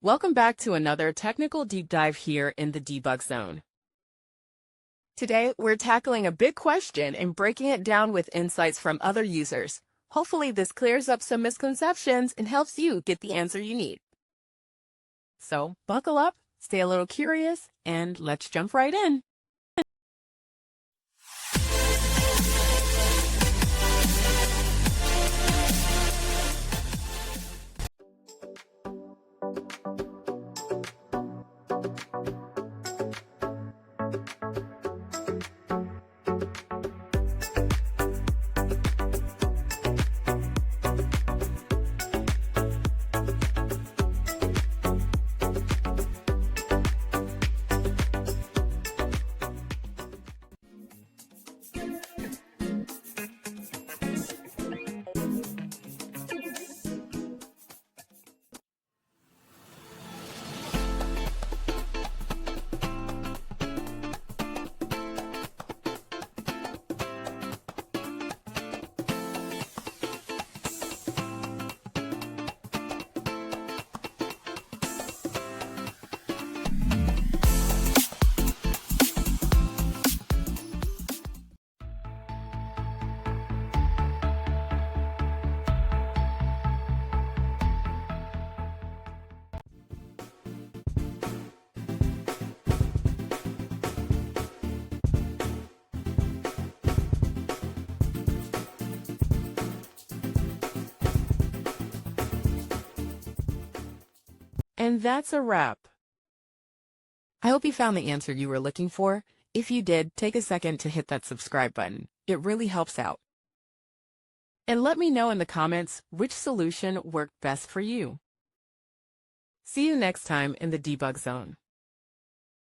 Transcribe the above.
Welcome back to another technical deep dive here in the debug zone. Today, we're tackling a big question and breaking it down with insights from other users. Hopefully, this clears up some misconceptions and helps you get the answer you need. So, buckle up, stay a little curious, and let's jump right in. And that's a wrap. I hope you found the answer you were looking for. If you did, take a second to hit that subscribe button. It really helps out. And let me know in the comments which solution worked best for you. See you next time in the debug zone.